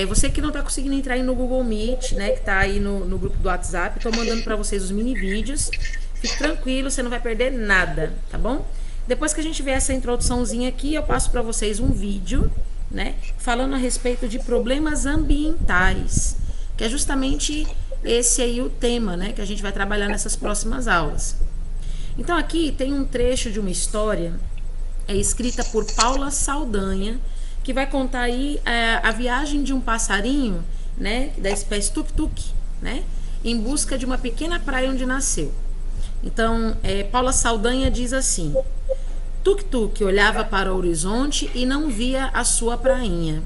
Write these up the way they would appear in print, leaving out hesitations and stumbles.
Você que não está conseguindo entrar aí no Google Meet, né, que está aí no grupo do WhatsApp, estou mandando para vocês os mini vídeos. Fique tranquilo, você não vai perder nada, tá bom? Depois que a gente ver essa introduçãozinha aqui, eu passo para vocês um vídeo, né, falando a respeito de problemas ambientais, que é justamente esse aí o tema, né, que a gente vai trabalhar nessas próximas aulas. Então aqui tem um trecho de uma história escrita por Paula Saldanha, que vai contar aí a viagem de um passarinho, né, da espécie tuk-tuk, né, em busca de uma pequena praia onde nasceu. Então, Paula Saldanha diz assim: tuk-tuk olhava para o horizonte e não via a sua prainha.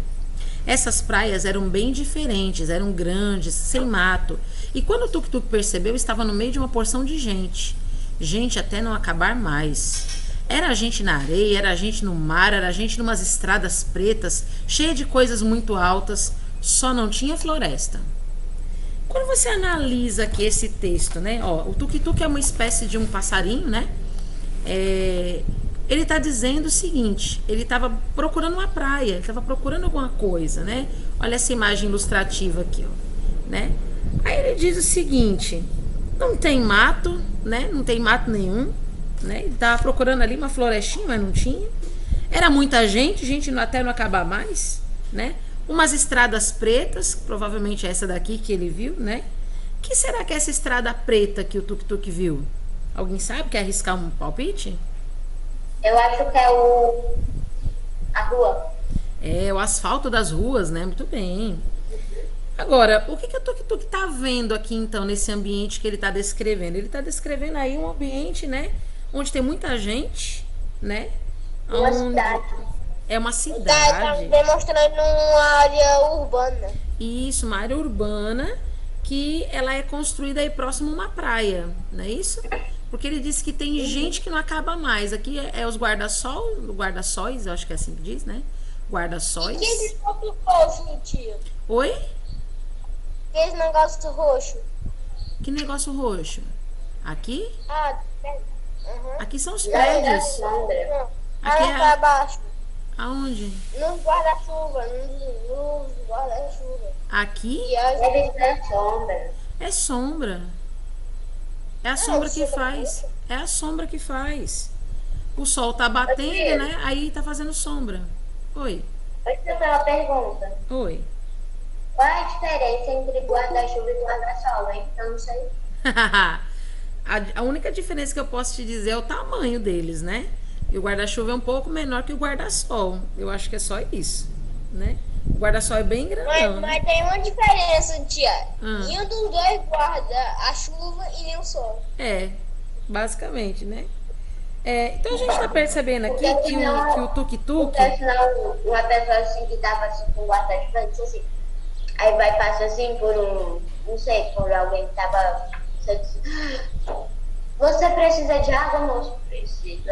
Essas praias eram bem diferentes, eram grandes, sem mato. E quando o tuk-tuk percebeu, estava no meio de uma porção de gente. Gente até não acabar mais. Era gente na areia, era gente no mar, era gente numas estradas pretas, cheia de coisas muito altas, só não tinha floresta. Quando você analisa aqui esse texto, né? Ó, o tuk-tuk é uma espécie de um passarinho, né? Ele está dizendo o seguinte: ele estava procurando uma praia, ele estava procurando alguma coisa, né? Olha essa imagem ilustrativa aqui, ó, né? Aí ele diz o seguinte: não tem mato, né? Não tem mato nenhum, né? Ele estava procurando ali uma florestinha, mas não tinha. Era muita gente até não acabar mais, né? Umas estradas pretas, provavelmente essa daqui que ele viu, né? Que será que é essa estrada preta que o tuk-tuk viu? Alguém sabe? Quer arriscar um palpite? Eu acho que é a rua. É o asfalto das ruas, né? Muito bem. Agora, o que o tuk-tuk tá vendo aqui, então, nesse ambiente que ele tá descrevendo? Ele tá descrevendo aí um ambiente, né? Onde tem muita gente, né? Uma Onde cidade. é uma Tá cidade. demonstrando uma área urbana. Isso, uma área urbana que ela é construída aí próximo a uma praia, não é isso? Porque ele disse que tem gente que não acaba mais. Aqui é os guarda-sóis, eu acho que é assim que diz, né? Guarda-sóis. Que esse negócio roxo, tia? Oi? Que esse negócio roxo? Que negócio roxo? Aqui? Ah, uhum. Aqui são os prédios. Não. Aqui Ah, é pra baixo. aonde? Nos guarda-chuva. Nos guarda-chuva. Aqui E as sombra. é sombra. É a sombra que faz. É a sombra que faz. O sol tá batendo, né? Aí tá fazendo sombra. Oi. Pode fazer uma pergunta. Oi. Qual é a diferença entre guarda-chuva e guarda-sol, hein? Eu não sei. A única diferença que eu posso te dizer é o tamanho deles, né? E o guarda-chuva é um pouco menor que o guarda-sol. Eu acho que é só isso, né? O guarda-sol é bem grandão. Mas tem uma diferença, tia. Ah. Nenhum dos dois guarda a chuva e nem o sol. Basicamente, né? Então a gente tá percebendo aqui que o tuk-tuk. Porque senão uma pessoa assim que tava assim com guarda-chuva disse assim. Aí vai passar assim por não sei, por alguém que tava. Você precisa de água, moço? Preciso.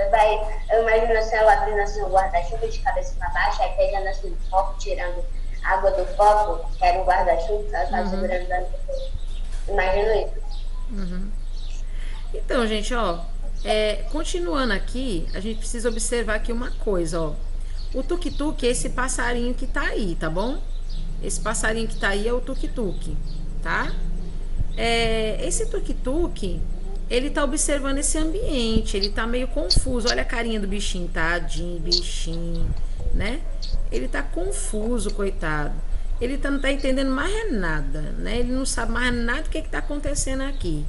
Eu imagino assim, ela abrindo assim o guarda-chuva de cabeça para baixo, aí pegando assim o copo, tirando água do copo, que era um guarda-chuva, ela tava segurando dentro do copo. Imagino isso. Então, gente, ó, continuando aqui, a gente precisa observar aqui uma coisa, ó. O tuk-tuk é esse passarinho que tá aí, tá bom? Esse passarinho que tá aí é o tuk-tuk, tá? Esse tuk-tuk, ele tá observando esse ambiente, ele tá meio confuso. Olha a carinha do bichinho, tadinho, bichinho, né? Ele tá confuso, coitado. Ele não tá entendendo mais nada, né? Ele não sabe mais nada do que tá acontecendo aqui.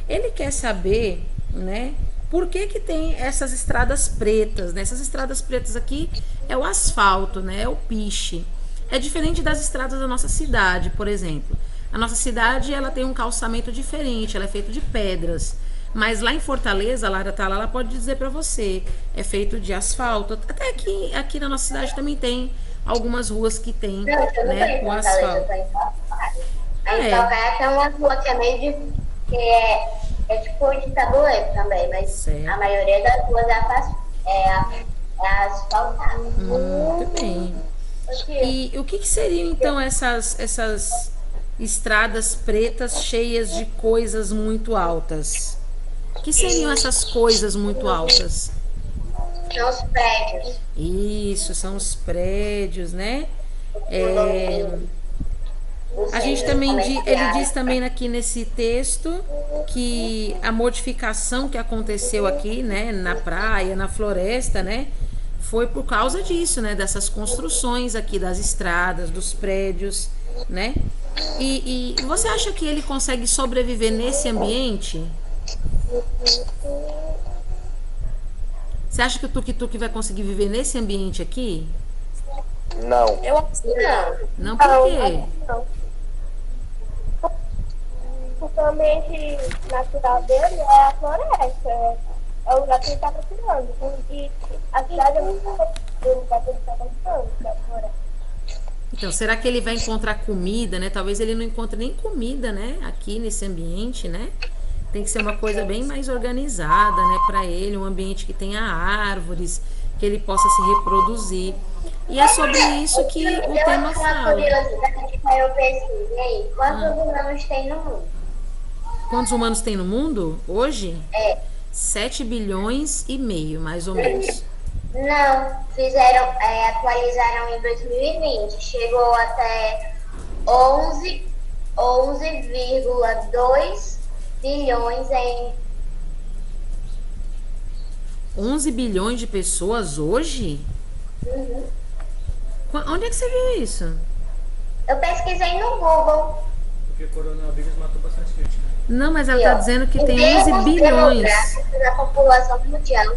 Ele quer saber, né? Por que tem essas estradas pretas, né? Essas estradas pretas aqui é o asfalto, né? É o piche. É diferente das estradas da nossa cidade, por exemplo. A nossa cidade, ela tem um calçamento diferente, ela é feita de pedras. Mas lá em Fortaleza, a Lara tá lá, ela pode dizer pra você, é feito de asfalto. Até aqui na nossa cidade também tem algumas ruas que tem, né, o asfalto. Aí tem uma rua que é meio de. Que é tipo de tabuleiro também, mas certo. A maioria das ruas é asfaltada. Muito bem. E o que seriam então essas estradas pretas cheias de coisas muito altas? O que seriam essas coisas muito altas? São os prédios. Isso, são os prédios, né? os A gente centros também ele diz comerciais. também aqui nesse texto que a modificação que aconteceu aqui, né, na praia, na floresta, né, foi por causa disso, né, dessas construções aqui das estradas, dos prédios, né? E você acha que ele consegue sobreviver nesse ambiente? Você acha que o tuk-tuk vai conseguir viver nesse ambiente aqui? Não. Eu acho que Não, Não, por quê? não. Porque o ambiente natural dele é a floresta. É o lugar que ele está procurando. E a cidade é muito diferente do lugar que ele está procurando, que é a floresta. Então, será que ele vai encontrar comida, né? Talvez ele não encontre nem comida, né? Aqui nesse ambiente, né? Tem que ser uma coisa bem mais organizada, né? Para ele, um ambiente que tenha árvores, que ele possa se reproduzir. E é sobre isso que o eu tema acho uma fala. curiosidade que eu pesquisei. Quantos humanos tem no mundo? Quantos humanos tem no mundo hoje? É. 7 bilhões e meio, mais ou menos. Não, atualizaram em 2020. Chegou até 11,2 bilhões em... 11 bilhões de pessoas hoje? Onde é que você viu isso? Eu pesquisei no Google. Porque o coronavírus matou bastante gente, né? Não, mas ela E, tá ó, dizendo que em tem termos 11 bilhões. demográficos, a população mundial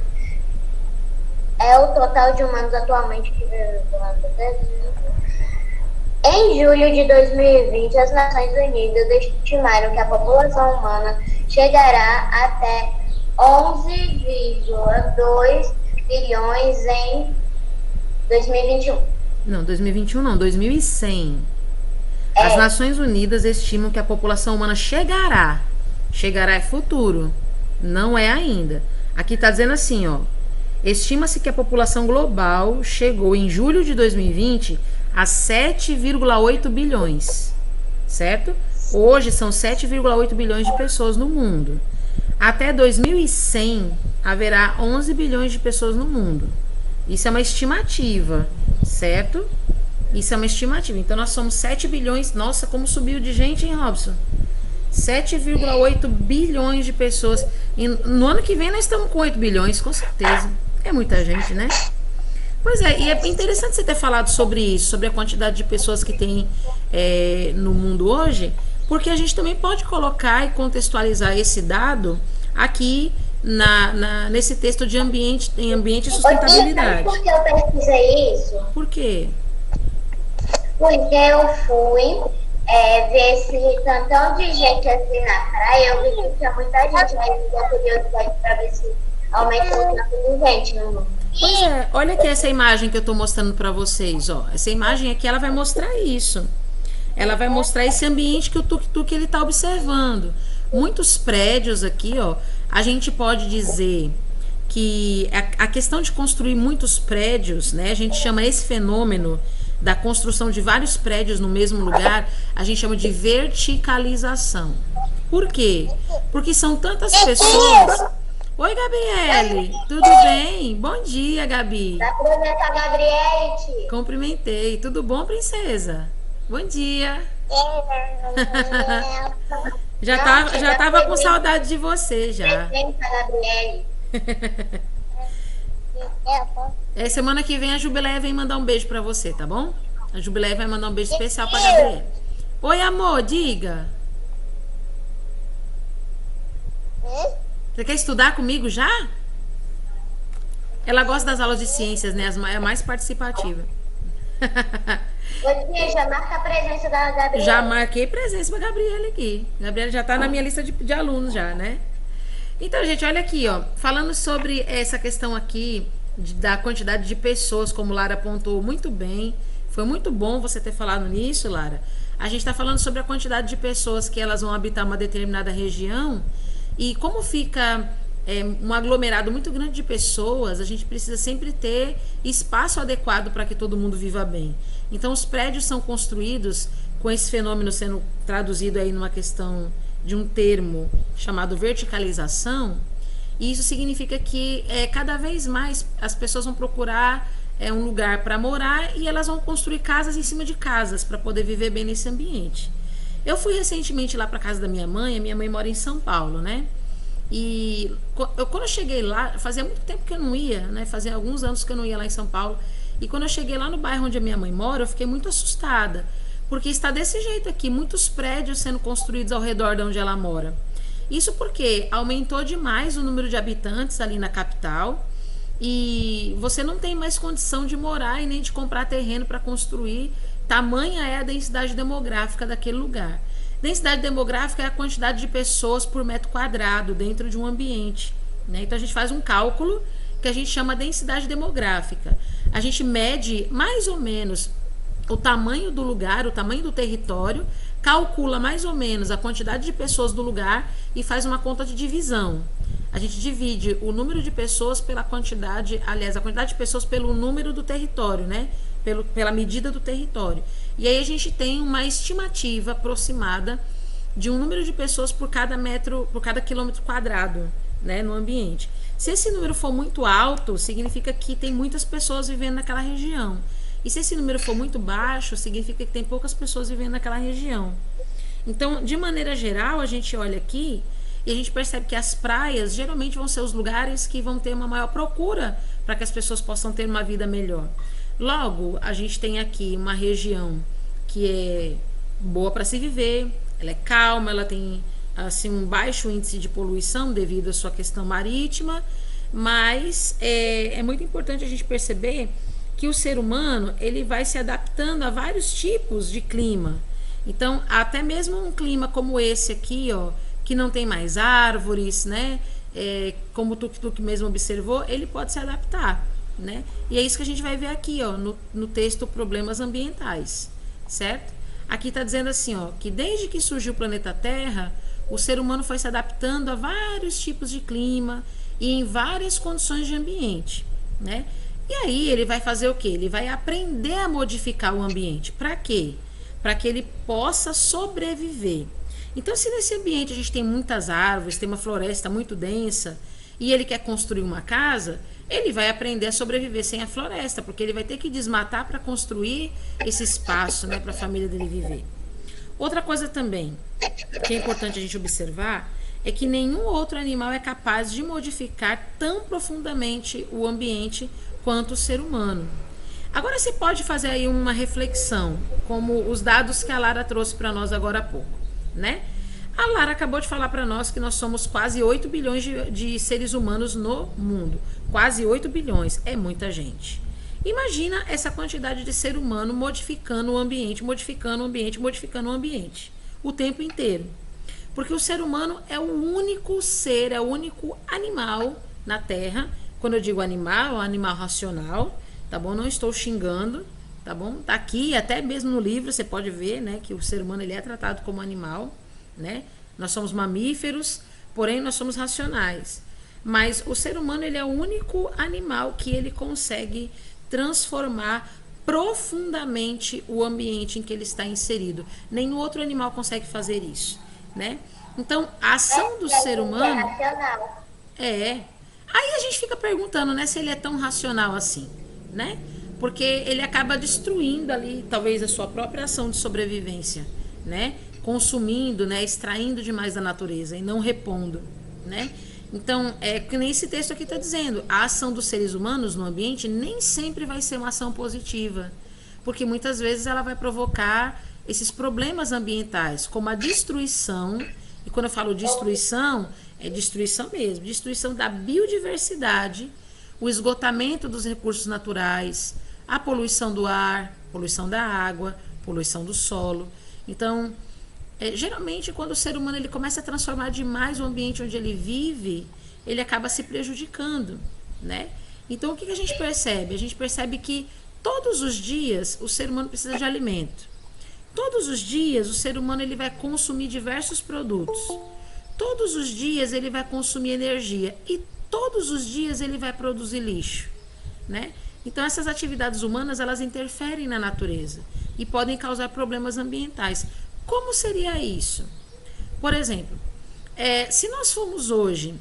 é o total de humanos atualmente que vivem no planeta. Em julho de 2020, as Nações Unidas estimaram que a população humana chegará até 11,2 bilhões em 2021. Não, 2021 não, 2100. As Nações Unidas estimam que a população humana chegará. Chegará é futuro, não é ainda. Aqui tá dizendo assim, ó. Estima-se que a população global chegou em julho de 2020 a 7,8 bilhões, certo? Hoje são 7,8 bilhões de pessoas no mundo. Até 2100 haverá 11 bilhões de pessoas no mundo. Isso é uma estimativa, certo? Isso é uma estimativa. Então nós somos 7 bilhões. Nossa, como subiu de gente, hein, Robson? 7,8 bilhões de pessoas. E no ano que vem nós estamos com 8 bilhões, com certeza. É muita gente, né? Pois é, e é interessante você ter falado sobre isso, sobre a quantidade de pessoas que tem no mundo hoje, porque a gente também pode colocar e contextualizar esse dado aqui nesse texto de ambiente, em ambiente e sustentabilidade. Por que eu pesquisei isso? Por quê? Porque eu fui ver esse tantão de gente assim na praia, eu vi que tinha muita gente, aí me deu curiosidade para ver se aumenta o tanto de gente no mundo. Pois é, olha aqui essa imagem que eu tô mostrando para vocês, ó. Essa imagem aqui, ela vai mostrar isso. Ela vai mostrar esse ambiente que o tuk-tuk ele tá observando. Muitos prédios aqui, ó, a gente pode dizer que a questão de construir muitos prédios, né, a gente chama esse fenômeno da construção de vários prédios no mesmo lugar, a gente chama de verticalização. Por quê? Porque são tantas pessoas. Oi, Gabriele, tudo bem? Bom dia, Gabi. Cumprimenta a Gabriele, tia. Cumprimentei. Tudo bom, princesa? Bom dia. Já tava com saudade de você, já. Cumprimenta a Gabriele. Semana que vem a Jubileia vem mandar um beijo pra você, tá bom? A Jubileia vai mandar um beijo especial pra Gabriele. Oi, amor, diga. Você quer estudar comigo já? Ela gosta das aulas de ciências, né? É a mais participativa. Ô, tia, já marca a presença da Gabriele. Já marquei presença pra Gabriela aqui. Gabriela já tá na minha lista de alunos já, né? Então, gente, olha aqui, ó. Falando sobre essa questão aqui da quantidade de pessoas, como Lara apontou muito bem. Foi muito bom você ter falado nisso, Lara. A gente tá falando sobre a quantidade de pessoas que elas vão habitar uma determinada região. E como fica um aglomerado muito grande de pessoas, a gente precisa sempre ter espaço adequado para que todo mundo viva bem. Então, os prédios são construídos com esse fenômeno sendo traduzido aí numa questão de um termo chamado verticalização. E isso significa que cada vez mais as pessoas vão procurar um lugar para morar e elas vão construir casas em cima de casas para poder viver bem nesse ambiente. Eu fui recentemente lá para casa da minha mãe. A minha mãe mora em São Paulo, né? E quando eu cheguei lá, fazia muito tempo que eu não ia, né? Fazia alguns anos que eu não ia lá em São Paulo. E quando eu cheguei lá no bairro onde a minha mãe mora, eu fiquei muito assustada. Porque está desse jeito aqui, muitos prédios sendo construídos ao redor de onde ela mora. Isso porque aumentou demais o número de habitantes ali na capital. E você não tem mais condição de morar e nem de comprar terreno para construir. Tamanha é a densidade demográfica daquele lugar. Densidade demográfica é a quantidade de pessoas por metro quadrado dentro de um ambiente, né? Então a gente faz um cálculo que a gente chama densidade demográfica. A gente mede mais ou menos o tamanho do lugar, o tamanho do território, calcula mais ou menos a quantidade de pessoas do lugar e faz uma conta de divisão. A gente divide o número de pessoas pela quantidade, aliás, a quantidade de pessoas pelo número do território, né? Pela medida do território. E aí a gente tem uma estimativa aproximada de um número de pessoas por cada quilômetro quadrado, né, no ambiente. Se esse número for muito alto, significa que tem muitas pessoas vivendo naquela região. E se esse número for muito baixo, significa que tem poucas pessoas vivendo naquela região. Então, de maneira geral, a gente olha aqui e a gente percebe que as praias geralmente vão ser os lugares que vão ter uma maior procura para que as pessoas possam ter uma vida melhor. Logo, a gente tem aqui uma região que é boa para se viver, ela é calma, ela tem assim, um baixo índice de poluição devido à sua questão marítima, mas é muito importante a gente perceber que o ser humano ele vai se adaptando a vários tipos de clima. Então, até mesmo um clima como esse aqui, ó, que não tem mais árvores, né? Como o Tuk-Tuk mesmo observou, ele pode se adaptar, né? E é isso que a gente vai ver aqui, ó, no texto Problemas Ambientais, certo? Aqui está dizendo assim, ó, que desde que surgiu o planeta Terra, o ser humano foi se adaptando a vários tipos de clima e em várias condições de ambiente, né? E aí ele vai fazer o quê? Ele vai aprender a modificar o ambiente. Para quê? Para que ele possa sobreviver. Então, se nesse ambiente a gente tem muitas árvores, tem uma floresta muito densa, e ele quer construir uma casa, ele vai aprender a sobreviver sem a floresta, porque ele vai ter que desmatar para construir esse espaço, né, para a família dele viver. Outra coisa também que é importante a gente observar é que nenhum outro animal é capaz de modificar tão profundamente o ambiente quanto o ser humano. Agora você pode fazer aí uma reflexão, como os dados que a Lara trouxe para nós agora há pouco, né? A Lara acabou de falar para nós que nós somos quase 8 bilhões de seres humanos no mundo. Quase 8 bilhões, é muita gente. Imagina essa quantidade de ser humano modificando o ambiente, modificando o ambiente, modificando o ambiente, o tempo inteiro. Porque o ser humano é o único ser, é o único animal na Terra. Quando eu digo animal, é um animal racional, tá bom? Não estou xingando, tá bom? Tá aqui, até mesmo no livro, você pode ver, né, que o ser humano ele é tratado como animal, né? Nós somos mamíferos, porém nós somos racionais. Mas o ser humano ele é o único animal que ele consegue transformar profundamente o ambiente em que ele está inserido. Nenhum outro animal consegue fazer isso, né? Então, a ação do ser humano é. Aí a gente fica perguntando, né, se ele é tão racional assim, né? Porque ele acaba destruindo ali, talvez, a sua própria ação de sobrevivência, né? Consumindo, né, extraindo demais da natureza e não repondo, né? Então, é que nem esse texto aqui está dizendo, a ação dos seres humanos no ambiente nem sempre vai ser uma ação positiva, porque muitas vezes ela vai provocar esses problemas ambientais, como a destruição, e quando eu falo destruição, é destruição mesmo, destruição da biodiversidade, o esgotamento dos recursos naturais, a poluição do ar, poluição da água, poluição do solo. Então, geralmente quando o ser humano ele começa a transformar demais o ambiente onde ele vive, ele acaba se prejudicando, né? Então o que a gente percebe? A gente percebe que todos os dias o ser humano precisa de alimento. Todos os dias o ser humano ele vai consumir diversos produtos. Todos os dias ele vai consumir energia e todos os dias ele vai produzir lixo, né? Então essas atividades humanas elas interferem na natureza e podem causar problemas ambientais. Como seria isso? Por exemplo, se nós formos hoje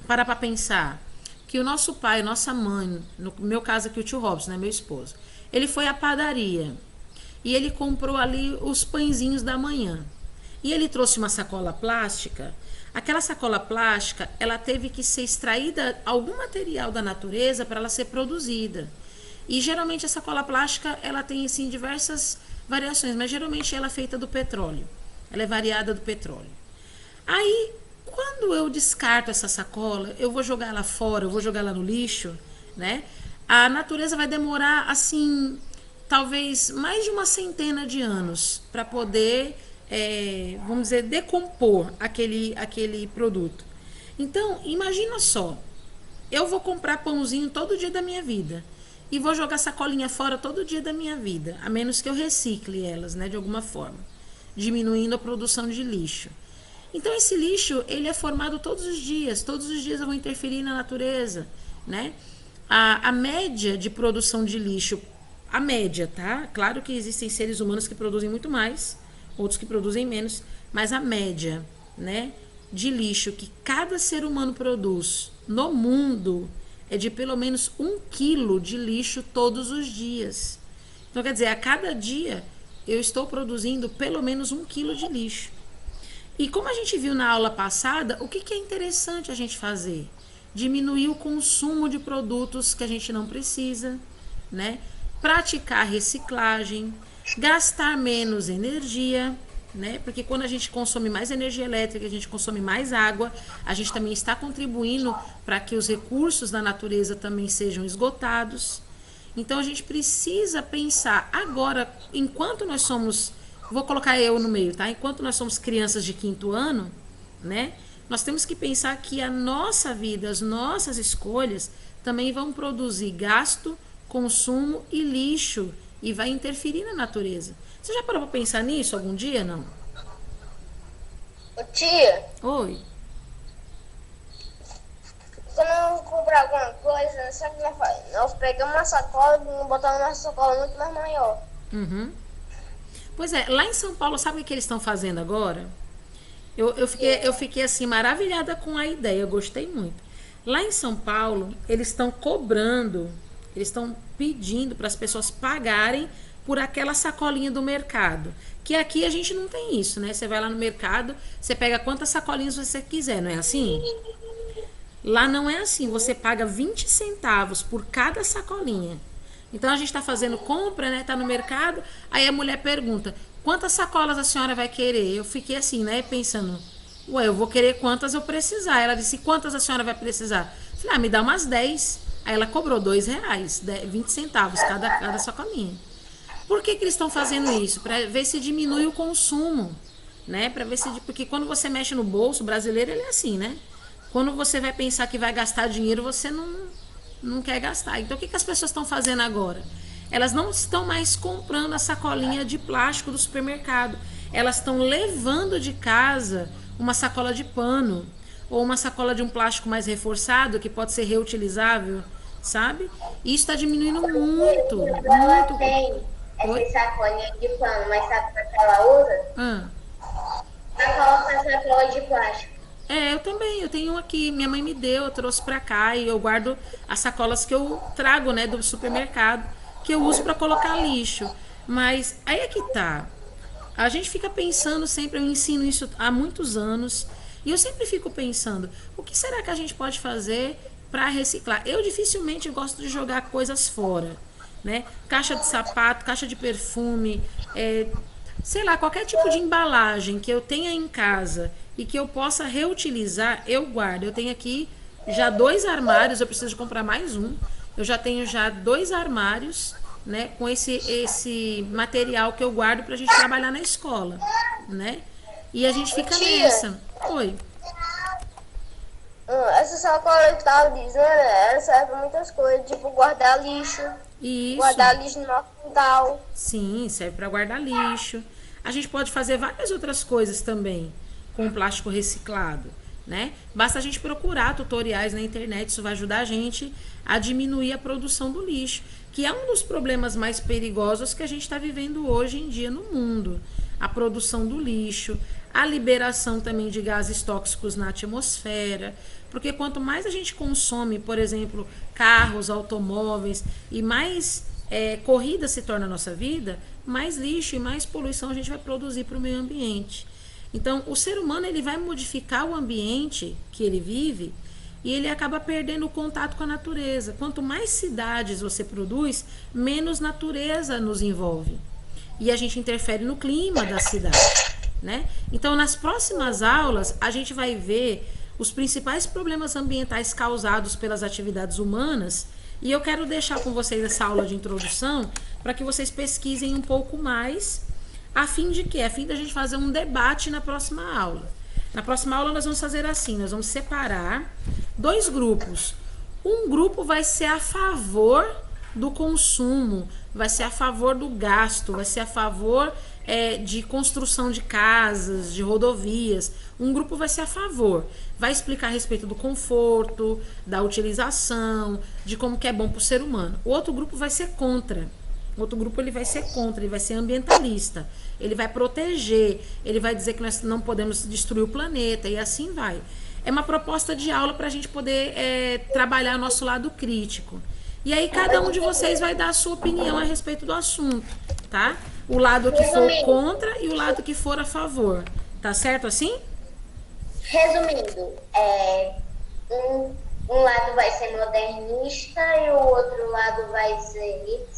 para pensar que o nosso pai, nossa mãe, no meu caso aqui o tio Robson, né, meu esposo, ele foi à padaria e ele comprou ali os pãezinhos da manhã. e ele trouxe uma sacola plástica, aquela sacola plástica, ela teve que ser extraída algum material da natureza para ela ser produzida. E geralmente a sacola plástica, ela tem assim diversas variações, mas geralmente ela é feita do petróleo. Ela é variada do petróleo. Aí, quando eu descarto essa sacola, eu vou jogar ela fora, eu vou jogar ela no lixo, né? A natureza vai demorar, assim, talvez mais de uma centena de anos para poder, vamos dizer, decompor aquele produto. Então, imagina só, eu vou comprar pãozinho todo dia da minha vida e vou jogar sacolinha fora todo dia da minha vida, a menos que eu recicle elas, né, de alguma forma, diminuindo a produção de lixo. Então, esse lixo, ele é formado todos os dias eu vou interferir na natureza, né? A média de produção de lixo, a média, tá? Claro que existem seres humanos que produzem muito mais, outros que produzem menos, mas a média, né, de lixo que cada ser humano produz no mundo é de pelo menos 1 quilo de lixo todos os dias. Então, quer dizer, a cada dia eu estou produzindo pelo menos 1 quilo de lixo. E como a gente viu na aula passada, o que é interessante a gente fazer? Diminuir o consumo de produtos que a gente não precisa, né? Praticar reciclagem, gastar menos energia, né? Porque quando a gente consome mais energia elétrica, a gente consome mais água, a gente também está contribuindo para que os recursos da natureza também sejam esgotados. Então a gente precisa pensar agora, enquanto nós somos, vou colocar eu no meio, tá? Enquanto nós somos crianças de 5º ano, né? Nós temos que pensar que a nossa vida, as nossas escolhas também vão produzir gasto, consumo e lixo e vai interferir na natureza. Você já parou para pensar nisso algum dia, não? Ô, tia, Oi. quando eu comprar alguma coisa, sabe o que nós fazemos? Nós pegamos uma sacola e botamos uma sacola muito mais maior. Uhum. Pois é, lá em São Paulo, sabe o que eles estão fazendo agora? Eu fiquei assim maravilhada com a ideia, eu gostei muito. Lá em São Paulo, eles estão cobrando, eles estão pedindo para as pessoas pagarem por aquela sacolinha do mercado. Que aqui a gente não tem isso, né? Você vai lá no mercado, você pega quantas sacolinhas você quiser, não é assim? Lá não é assim, você paga 20 centavos por cada sacolinha. Então a gente está fazendo compra, né? Tá no mercado, aí a mulher pergunta: quantas sacolas a senhora vai querer? Eu fiquei assim, né? Pensando, ué, eu vou querer quantas eu precisar. Ela disse: quantas a senhora vai precisar? Eu falei: me dá umas 10. Aí ela cobrou R$2, 20 centavos cada sacolinha. Por que eles estão fazendo isso? Para ver se diminui o consumo, né? Para ver se, porque quando você mexe no bolso, o brasileiro ele é assim, né? Quando você vai pensar que vai gastar dinheiro, você não quer gastar. Então, o que as pessoas estão fazendo agora? Elas não estão mais comprando a sacolinha de plástico do supermercado. Elas estão levando de casa uma sacola de pano ou uma sacola de um plástico mais reforçado, que pode ser reutilizável, sabe? E isso está diminuindo muito, Ela muito. tem Oi? essa sacolinha de pano, mas sabe para que ela usa? Ela coloca sacola de plástico. Eu também, eu tenho um aqui, minha mãe me deu, eu trouxe pra cá e eu guardo as sacolas que eu trago, né, do supermercado, que eu uso pra colocar lixo. Mas aí é que tá. A gente fica pensando sempre, eu ensino isso há muitos anos, e eu sempre fico pensando, o que será que a gente pode fazer pra reciclar? Eu dificilmente gosto de jogar coisas fora, né? Caixa de sapato, caixa de perfume, sei lá, qualquer tipo de embalagem que eu tenha em casa e que eu possa reutilizar, eu guardo. Eu tenho aqui já 2 armários, eu preciso comprar mais um. Eu já tenho já 2 armários, né, com esse material que eu guardo pra gente trabalhar na escola, né? E a gente fica nessa. Oi. Essa sacola que eu tava dizendo, ela serve pra muitas coisas, tipo guardar lixo. Isso. Guardar lixo no nosso quintal. Sim, serve para guardar lixo. A gente pode fazer várias outras coisas também com plástico reciclado, né? Basta a gente procurar tutoriais na internet, isso vai ajudar a gente a diminuir a produção do lixo, que é um dos problemas mais perigosos que a gente está vivendo hoje em dia no mundo. A produção do lixo, a liberação também de gases tóxicos na atmosfera, porque quanto mais a gente consome, por exemplo, carros, automóveis, e mais corrida se torna a nossa vida, mais lixo e mais poluição a gente vai produzir para o meio ambiente. Então, o ser humano ele vai modificar o ambiente que ele vive e ele acaba perdendo o contato com a natureza. Quanto mais cidades você produz, menos natureza nos envolve. E a gente interfere no clima da cidade, né? Então, nas próximas aulas, a gente vai ver os principais problemas ambientais causados pelas atividades humanas. E eu quero deixar com vocês essa aula de introdução para que vocês pesquisem um pouco mais, a fim de quê? A fim da gente fazer um debate na próxima aula. Na próxima aula nós vamos fazer assim, nós vamos separar 2 grupos. Um grupo vai ser a favor do consumo, vai ser a favor do gasto, vai ser a favor de construção de casas, de rodovias. Um grupo vai ser a favor, vai explicar a respeito do conforto, da utilização, de como que é bom para o ser humano. O outro grupo vai ser contra. O outro grupo ele vai ser contra, ele vai ser ambientalista. Ele vai proteger, ele vai dizer que nós não podemos destruir o planeta e assim vai. É uma proposta de aula para a gente poder trabalhar nosso lado crítico. E aí cada um de vocês vai dar a sua opinião a respeito do assunto, tá? O lado que for contra e o lado que for a favor. Tá certo assim? Resumindo, um lado vai ser modernista e o outro lado vai ser...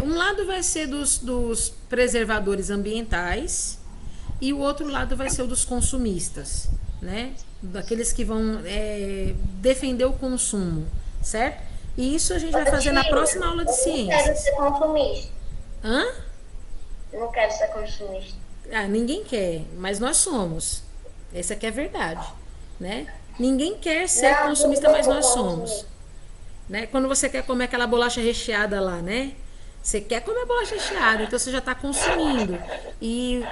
Um lado vai ser dos preservadores ambientais e o outro lado vai ser o dos consumistas, né? Daqueles que vão defender o consumo, certo? E isso a gente vai fazer na próxima aula de ciências. Eu não quero ser consumista. Hã? Eu não quero ser consumista. Ninguém quer, mas nós somos. Essa aqui é a verdade, né? Ninguém quer ser consumista, mas nós somos. Né? Quando você quer comer aquela bolacha recheada lá, né? Você quer comer bolacha recheada, então você já está consumindo. E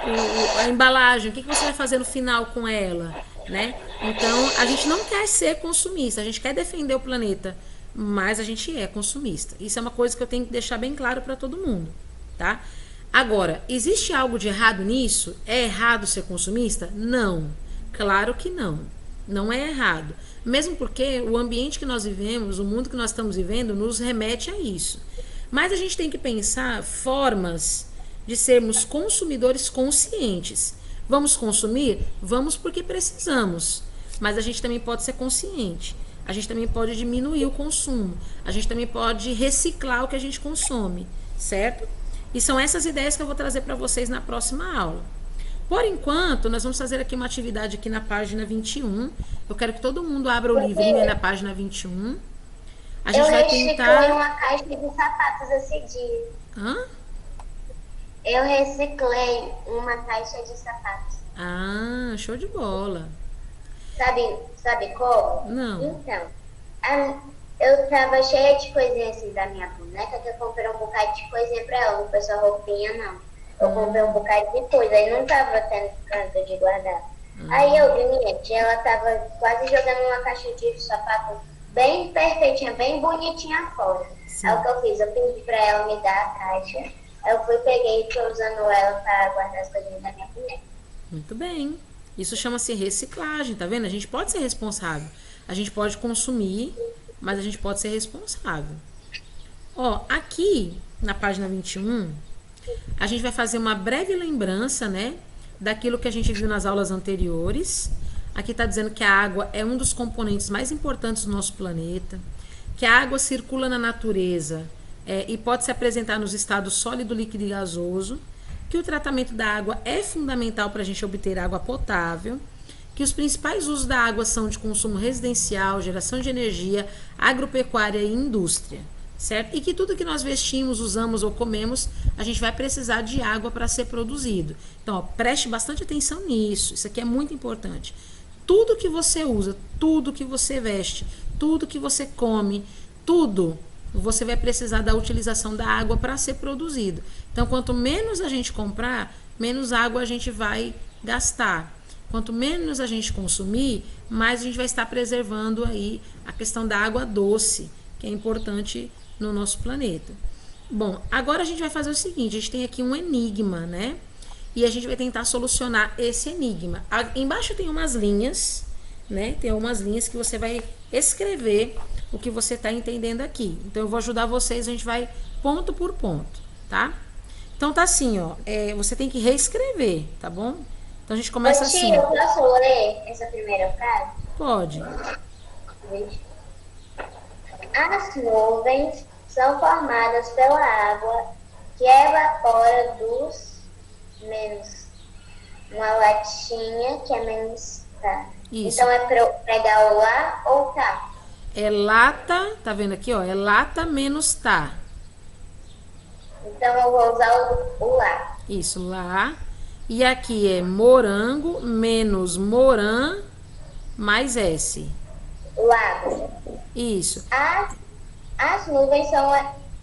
a embalagem, o que você vai fazer no final com ela, né? Então, a gente não quer ser consumista, a gente quer defender o planeta, mas a gente é consumista. Isso é uma coisa que eu tenho que deixar bem claro para todo mundo, tá? Agora, existe algo de errado nisso? É errado ser consumista? Não. Claro que não. Não é errado. Mesmo porque o ambiente que nós vivemos, o mundo que nós estamos vivendo, nos remete a isso. Mas a gente tem que pensar formas de sermos consumidores conscientes. Vamos consumir? Vamos porque precisamos. Mas a gente também pode ser consciente. A gente também pode diminuir o consumo. A gente também pode reciclar o que a gente consome, certo? E são essas ideias que eu vou trazer para vocês na próxima aula. Por enquanto, nós vamos fazer aqui uma atividade aqui na página 21. Eu quero que todo mundo abra o livrinho aí na página 21. A gente vai tentar... Eu reciclei uma caixa de sapatos esse dia. Hã? Eu reciclei uma caixa de sapatos. Ah, show de bola. Sabe como? Não. Então, eu tava cheia de coisinhas assim da minha boneca, que eu comprei um bocado de coisinha pra ela, não foi só roupinha, não. Eu comprei um bocado de coisa, aí não tava tendo canto de guardar. Aí eu vi minha tia, ela tava quase jogando uma caixa de sapato bem perfeitinha, bem bonitinha fora. Sim. Aí o que eu fiz? Eu pedi pra ela me dar a caixa, aí eu fui, peguei e tô usando ela pra guardar as coisinhas da minha boneca. Muito bem. Isso chama-se reciclagem, tá vendo? A gente pode ser responsável. A gente pode consumir, mas a gente pode ser responsável. Ó, aqui na página 21, a gente vai fazer uma breve lembrança, né, daquilo que a gente viu nas aulas anteriores. Aqui está dizendo que a água é um dos componentes mais importantes do nosso planeta, que a água circula na natureza e pode se apresentar nos estados sólido, líquido e gasoso, que o tratamento da água é fundamental para a gente obter água potável, que os principais usos da água são de consumo residencial, geração de energia, agropecuária e indústria, certo? E que tudo que nós vestimos, usamos ou comemos, a gente vai precisar de água para ser produzido. Então, ó, preste bastante atenção nisso, isso aqui é muito importante. Tudo que você usa, tudo que você veste, tudo que você come, tudo, você vai precisar da utilização da água para ser produzido. Então, quanto menos a gente comprar, menos água a gente vai gastar. Quanto menos a gente consumir, mais a gente vai estar preservando aí a questão da água doce, que é importante no nosso planeta. Bom, agora a gente vai fazer o seguinte, a gente tem aqui um enigma, né? E a gente vai tentar solucionar esse enigma. Embaixo tem umas linhas, né? Tem umas linhas que você vai escrever o que você está entendendo aqui. Então, eu vou ajudar vocês, a gente vai ponto por ponto, tá? Então, tá assim, ó. Você tem que reescrever, tá bom? Então a gente começa Ô, assim. tia, eu posso ler essa primeira frase? Pode. As nuvens são formadas pela água que evapora dos menos uma latinha que é menos tá. Isso. Então é para eu pegar o lá ou tá? É lata, tá vendo aqui, ó? É lata menos tá. Então eu vou usar o lá. Isso, lá. E aqui é morango menos morã mais S. Lago. Isso. As nuvens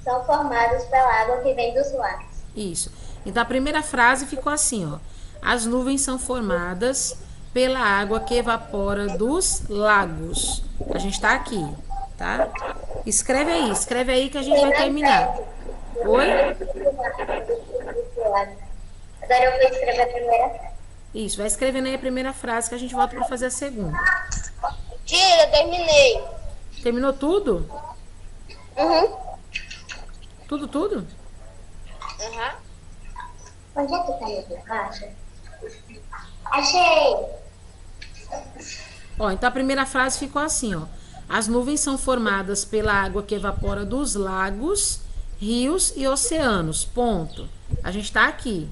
são formadas pela água que vem dos lagos. Isso. Então a primeira frase ficou assim, ó. As nuvens são formadas pela água que evapora dos lagos. A gente tá aqui, tá? Escreve aí que a gente vai terminar. Oi? Agora eu vou escrever a primeira frase. Isso, vai escrevendo aí a primeira frase que a gente volta pra fazer a segunda. Tia, eu terminei. Terminou tudo? Uhum. Tudo? Onde é que tá a minha caixa? Achei! Ó, então a primeira frase ficou assim, ó. As nuvens são formadas pela água que evapora dos lagos, rios e oceanos. Ponto. A gente tá aqui.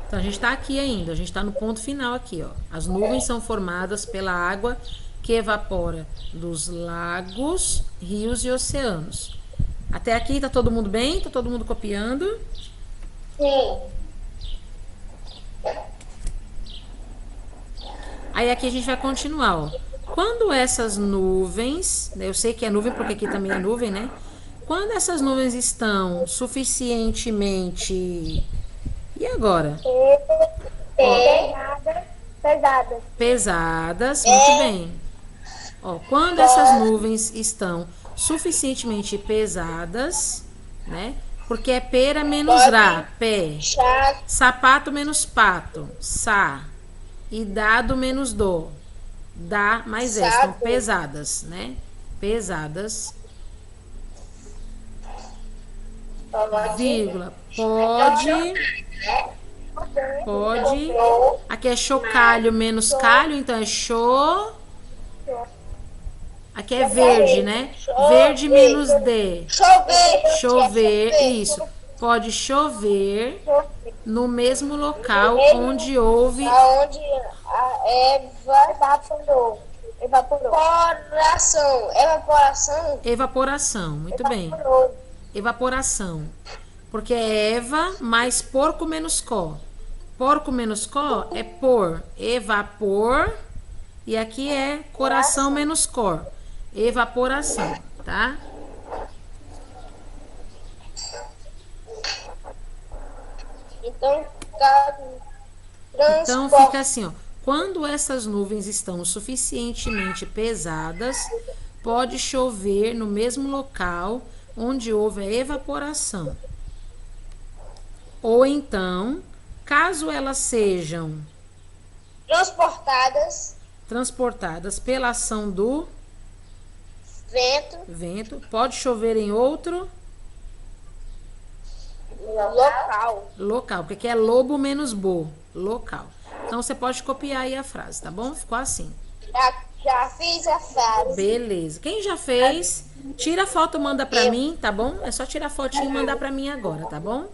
Então a gente tá aqui ainda, a gente tá no ponto final aqui, ó. As nuvens são formadas pela água que evapora dos lagos, rios e oceanos. Até aqui tá todo mundo bem? Tá todo mundo copiando? Sim. Aí aqui a gente vai continuar, ó. Quando essas nuvens, eu sei que é nuvem porque aqui também é nuvem, né? Quando essas nuvens estão suficientemente... E agora? Pesadas. Pesadas, muito bem. Ó, quando essas nuvens estão suficientemente pesadas, né? Porque é pera menos rá, pé. Sapato menos pato, sa. E dado menos do, dá mais S. Então, pesadas, né? Pesadas. Vírgula. Pode. Aqui é chocalho menos calho, então é cho. Aqui é verde, né? Verde menos D. Chover, isso. Pode chover no mesmo local onde houve Aonde a Eva evaporou. Evaporação. evaporação. Muito bem. Evaporação. Porque é Eva mais porco menos có. Porco menos có é por. Evapor. E aqui é coração menos cor. Evaporação, tá? Então fica assim, ó. Quando essas nuvens estão suficientemente pesadas, pode chover no mesmo local onde houve a evaporação. Ou então, caso elas sejam transportadas pela ação do vento, pode chover em outro local, porque aqui é lobo menos bo, local. Então você pode copiar aí a frase, tá bom? Ficou assim. Já fiz a frase. Beleza. Quem já fez, tira a foto, manda pra mim, tá bom? É só tirar a fotinha e mandar pra mim agora, tá bom?